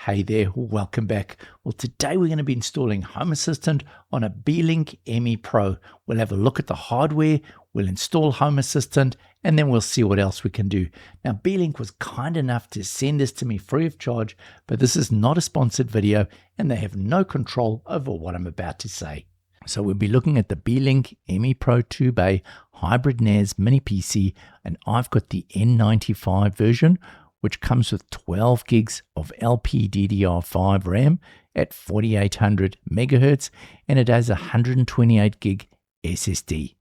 Hey there, welcome back. Well, today we're going to be installing Home Assistant on a Beelink ME Pro. We'll have a look at the hardware, we'll install Home Assistant, and then we'll see what else we can do. Now, Beelink was kind enough to send this to me free of charge, but this is not a sponsored video, and they have no control over what I'm about to say. So we'll be looking at the Beelink ME Pro 2-bay hybrid NAS mini PC, and I've got the N95 version, which comes with 12 gigs of LPDDR5 RAM at 4800 megahertz, and it has a 128 gig SSD.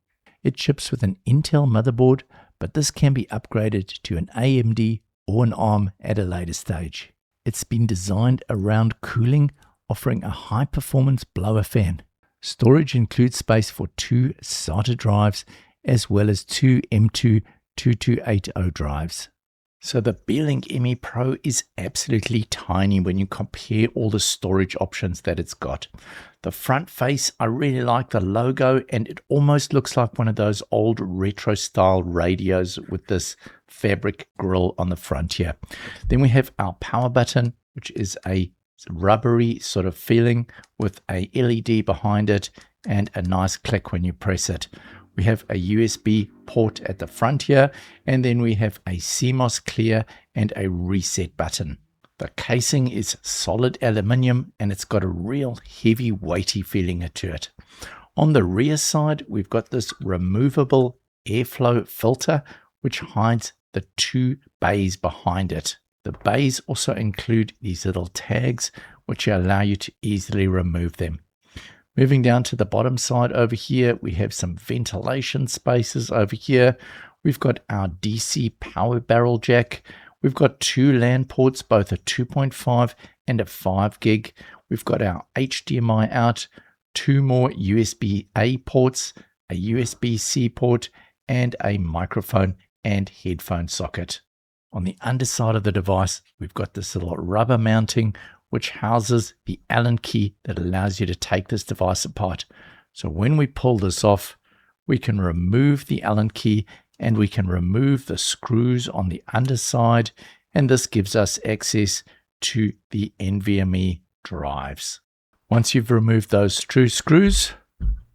It ships with an Intel motherboard, but this can be upgraded to an AMD or an ARM at a later stage. It's been designed around cooling, offering a high-performance blower fan. Storage includes space for 2 SATA drives, as well as 2 M.2 2280 drives. So the Beelink ME Pro is absolutely tiny when you compare all the storage options that it's got. The front face, I really like the logo, and it almost looks like one of those old retro style radios with this fabric grille on the front here. Then we have our power button, which is a rubbery sort of feeling with a LED behind it and a nice click when you press it. We have a USB port at the front here, and then we have a CMOS clear and a reset button. The casing is solid aluminium, and it's got a real heavy, weighty feeling to it. On the rear side, we've got this removable airflow filter, which hides the 2 bays behind it. The bays also include these little tags, which allow you to easily remove them. Moving down to the bottom side over here, we have some ventilation spaces over here. We've got our DC power barrel jack. We've got 2 LAN ports, both a 2.5 and a 5 gig. We've got our HDMI out, 2 more USB-A ports, a USB-C port, and a microphone and headphone socket. On the underside of the device, we've got this little rubber mounting, which houses the Allen key that allows you to take this device apart. So when we pull this off, we can remove the Allen key and we can remove the screws on the underside, and this gives us access to the NVMe drives. Once you've removed those 2 screws,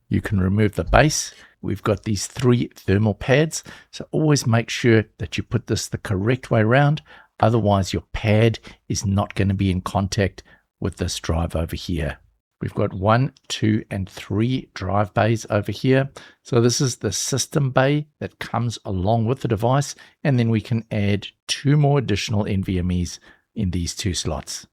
you can remove the base. We've got these 3 thermal pads, so always make sure that you put this the correct way around. Otherwise, your pad is not going to be in contact with this drive over here. We've got 1, 2, and 3 drive bays over here. So this is the system bay that comes along with the device, and then we can add 2 more additional NVMe's in these 2 slots.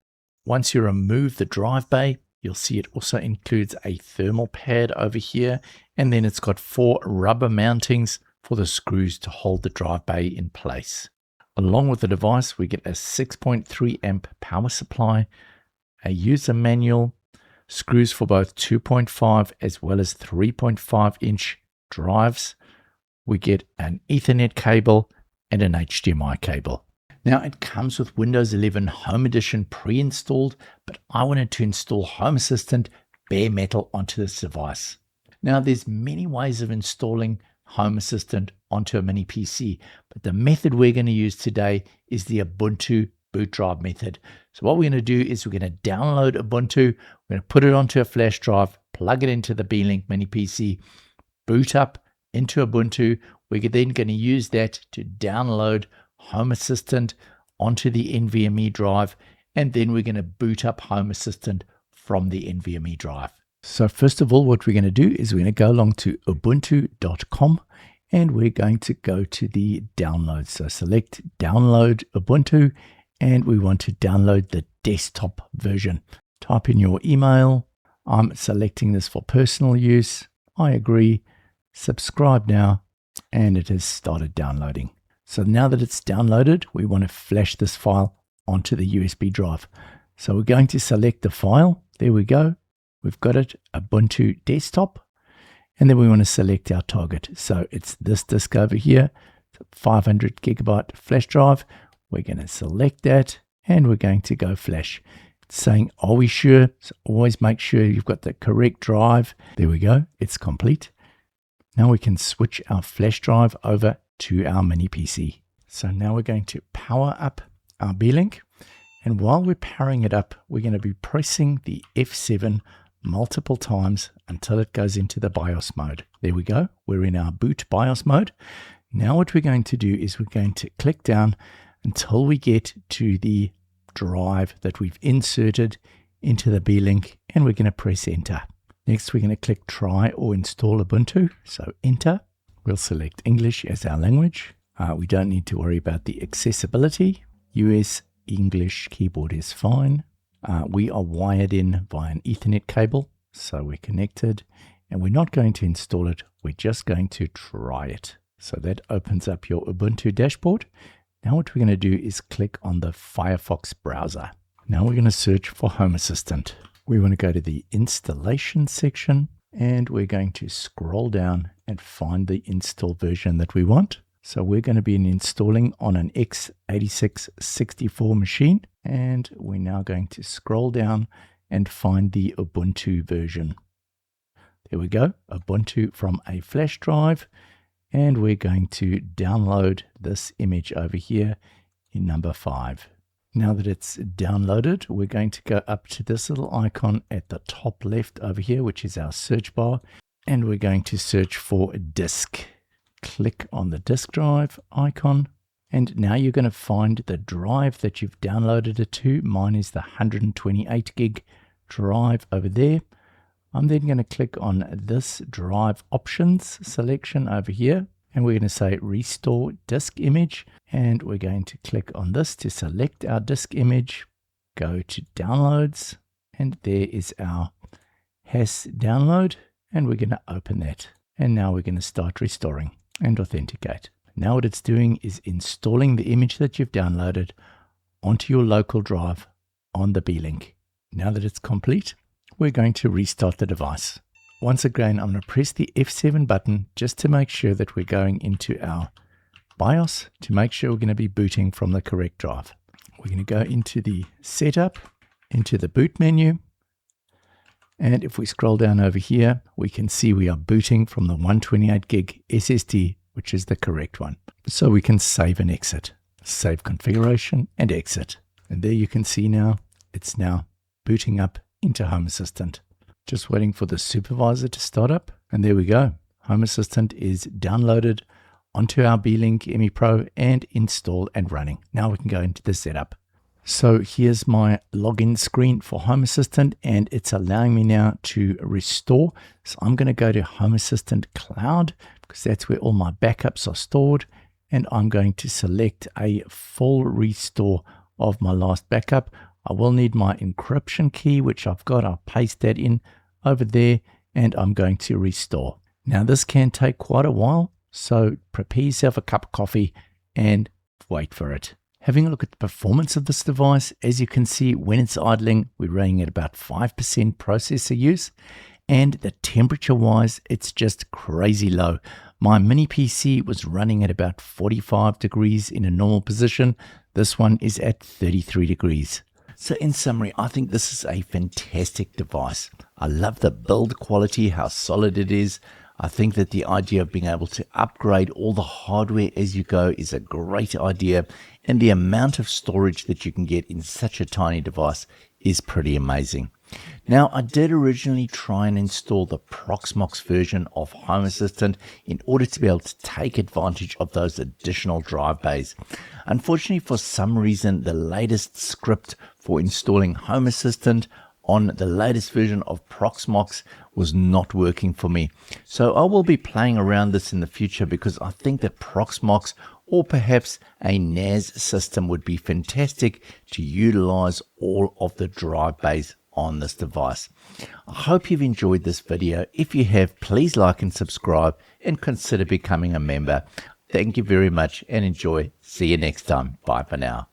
Once you remove the drive bay, you'll see it also includes a thermal pad over here, and then it's got 4 rubber mountings for the screws to hold the drive bay in place. Along with the device, we get a 6.3 amp power supply, a user manual, screws for both 2.5 as well as 3.5 inch drives. We get an Ethernet cable and an HDMI cable. Now, it comes with Windows 11 Home Edition pre-installed, but I wanted to install Home Assistant bare metal onto this device. Now, there's many ways of installing Home Assistant onto a mini PC, but the method we're going to use today is the Ubuntu boot drive method. So what we're going to do is we're going to download Ubuntu, we're going to put it onto a flash drive, plug it into the Beelink mini PC, boot up into Ubuntu. We're then going to use that to download Home Assistant onto the NVMe drive, and then we're going to boot up Home Assistant from the NVMe drive. So first of all, what we're going to do is we're going to go along to ubuntu.com, and we're going to go to the download. So select download Ubuntu, and we want to download the desktop version. Type in your email. I'm selecting this for personal use. I agree. Subscribe now, and it has started downloading. So now that it's downloaded, we want to flash this file onto the USB drive. So we're going to select the file. There we go. We've got it, Ubuntu desktop, and then we want to select our target. So it's this disk over here, 500 gigabyte flash drive. We're going to select that, and we're going to go flash. It's saying, are we sure? So always make sure you've got the correct drive. There we go, it's complete. Now we can switch our flash drive over to our mini PC. So now we're going to power up our Beelink, And while we're powering it up, we're going to be pressing the F7 multiple times until it goes into the BIOS mode. There we go. We're in our boot BIOS mode. Now what we're going to do is we're going to click down until we get to the drive that we've inserted into the Beelink, and we're going to press enter. Next, we're going to click try or install Ubuntu. So enter. We'll select English as our language. We don't need to worry about the accessibility. US English keyboard is fine. We are wired in via an Ethernet cable, so we're connected, and we're not going to install it. We're just going to try it. So that opens up your Ubuntu dashboard. Now what we're going to do is click on the Firefox browser. Now we're going to search for Home Assistant. We want to go to the installation section, and we're going to scroll down and find the install version that we want. So we're going to be installing on an x86-64 machine, and we're now going to scroll down and find the Ubuntu version. There we go, Ubuntu from a flash drive, and we're going to download this image over here in number 5. Now that it's downloaded, we're going to go up to this little icon at the top left over here, which is our search bar, and we're going to search for disk. Click on the disk drive icon, and now you're going to find the drive that you've downloaded it to. Mine is the 128 gig drive over there. I'm then going to click on this drive options selection over here, and we're going to say restore disk image, and we're going to click on this to select our disk image, go to downloads, and there is our HAS download, and we're going to open that. And now we're going to start restoring and authenticate. Now what it's doing is installing the image that you've downloaded onto your local drive on the Beelink. Now that it's complete, we're going to restart the device. Once again, I'm going to press the F7 button just to make sure that we're going into our BIOS, to make sure we're going to be booting from the correct drive. We're going to go into the setup, into the boot menu, and if we scroll down over here, we can see we are booting from the 128 gig SSD, which is the correct one. So we can save and exit, save configuration and exit. And there you can see now, it's now booting up into Home Assistant. Just waiting for the supervisor to start up. And there we go. Home Assistant is downloaded onto our Beelink ME Pro and installed and running. Now we can go into the setup. So here's my login screen for Home Assistant, and it's allowing me now to restore. So I'm going to go to Home Assistant Cloud because that's where all my backups are stored. And I'm going to select a full restore of my last backup. I will need my encryption key, which I've got. I'll paste that in over there, and I'm going to restore. Now this can take quite a while, so prepare yourself a cup of coffee and wait for it. Having a look at the performance of this device, as you can see, when it's idling, we're running at about 5% processor use, and the temperature wise, it's just crazy low. My mini PC was running at about 45 degrees in a normal position. This one is at 33 degrees. So in summary, I think this is a fantastic device. I love the build quality, how solid it is. I think that the idea of being able to upgrade all the hardware as you go is a great idea, and the amount of storage that you can get in such a tiny device is pretty amazing. Now, I did originally try and install the Proxmox version of Home Assistant in order to be able to take advantage of those additional drive bays. Unfortunately, for some reason, the latest script for installing Home Assistant on the latest version of Proxmox was not working for me. So I will be playing around this in the future because I think that Proxmox or perhaps a NAS system would be fantastic to utilize all of the drive bays on this device. I hope you've enjoyed this video. If you have, please like and subscribe and consider becoming a member. Thank you very much and enjoy. See you next time. Bye for now.